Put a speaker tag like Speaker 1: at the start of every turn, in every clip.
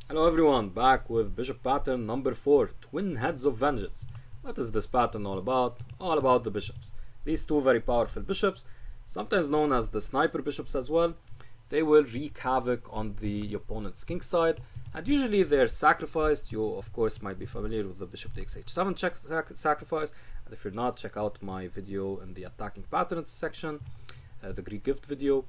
Speaker 1: Hello everyone, back with bishop pattern number 4, twin heads of vengeance. What is this pattern all about? All about the bishops. These two very powerful bishops, sometimes known as the sniper bishops as well, they will wreak havoc on the opponent's king side, and usually they're sacrificed. You of course might be familiar with the bishop takes h7 sacrifice, and if you're not, check out my video in the attacking patterns section, the Greek gift video.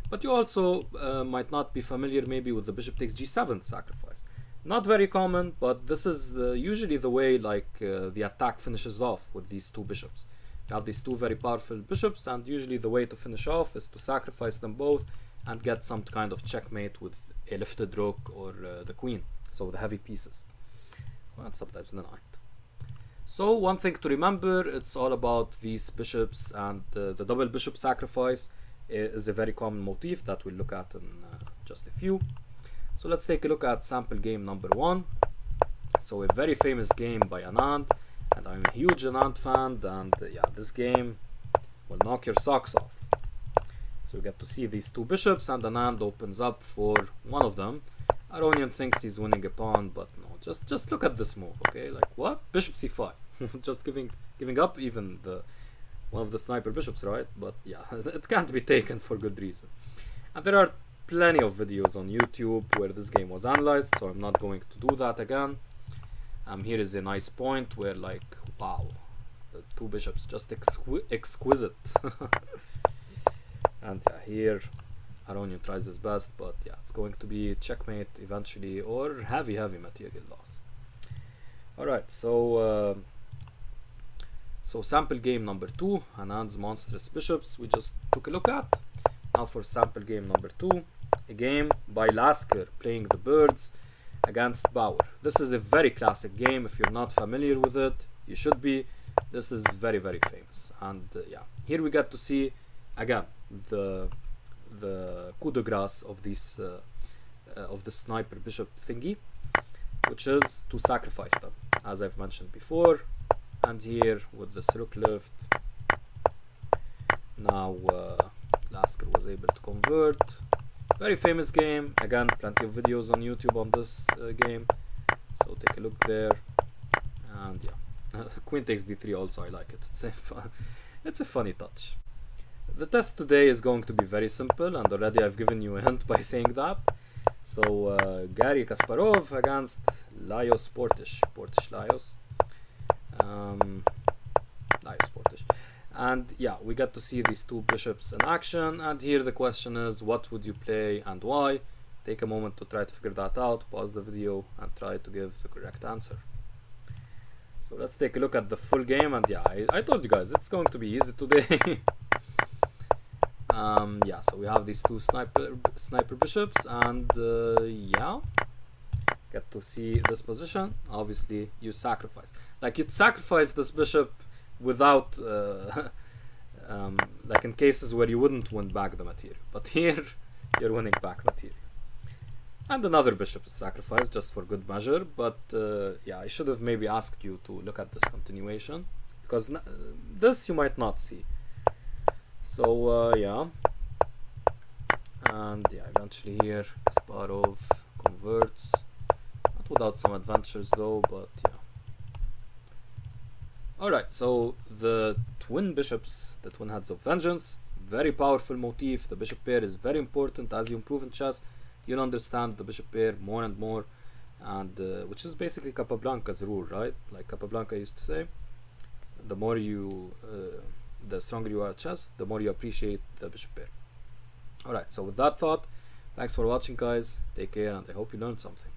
Speaker 1: But you also might not be familiar maybe with the bishop takes g7 sacrifice. Not very common, but this is usually the way the attack finishes off with these two bishops. You have these two very powerful bishops, and usually the way to finish off is to sacrifice them both and get some kind of checkmate with a lifted rook or the queen, so the heavy pieces, and sometimes the knight. So one thing to remember, it's all about these bishops, and the double bishop sacrifice is a very common motif that we'll look at in just a few. So let's take a look at sample game number 1. So a very famous game by Anand, and I'm a huge Anand fan, and yeah, this game will knock your socks off. So we get to see these two bishops, and Anand opens up for one of them. Aronian thinks he's winning a pawn, but no, just look at this move, okay? Like, what? Bishop c5. Just giving up even one of the sniper bishops, right? But yeah, it can't be taken for good reason. And there are plenty of videos on YouTube where this game was analyzed, so I'm not going to do that again. Here is a nice point where, like, wow, the two bishops just exquisite. And yeah, here Aronian tries his best, but yeah, it's going to be checkmate eventually, or heavy material loss. Alright, so sample game number 2, Anand's monstrous bishops, we just took a look at. Now for sample game number 2, a game by Lasker playing the birds against Bauer. This is a very classic game. If you're not familiar with it, you should be. This is very famous, and yeah, here we get to see again the coup de grace of this of the sniper bishop thingy, which is to sacrifice them, as I've mentioned before. And here with this rook lift, now Lasker was able to convert. Very famous game, again, plenty of videos on YouTube on this game, so take a look there. And yeah, queen takes d3 also, I like it. It's a funny touch. The test today is going to be very simple, and already I've given you a hint by saying that. So Garry Kasparov against Lajos Portish. Lajos Portish. And yeah, we get to see these two bishops in action, and here the question is, what would you play and why? Take a moment to try to figure that out, pause the video and try to give the correct answer. So let's take a look at the full game, and yeah, I told you guys it's going to be easy today. Yeah, so we have these two sniper bishops, and yeah, get to see this position. Obviously you sacrifice, like you'd sacrifice this bishop without like in cases where you wouldn't win back the material, but here you're winning back material. And another bishop is sacrificed just for good measure, but yeah, I should have maybe asked you to look at this continuation, because this you might not see. So yeah, and yeah, eventually here Kasparov converts, not without some adventures though, but yeah. Alright, so the twin bishops, the twin heads of vengeance, very powerful motif. The bishop pair is very important. As you improve in chess, you'll understand the bishop pair more and more, and which is basically Capablanca's rule, right? Like Capablanca used to say, the more you the stronger you are at chess, the more you appreciate the bishop pair. Alright, so with that thought, thanks for watching guys, take care, and I hope you learned something.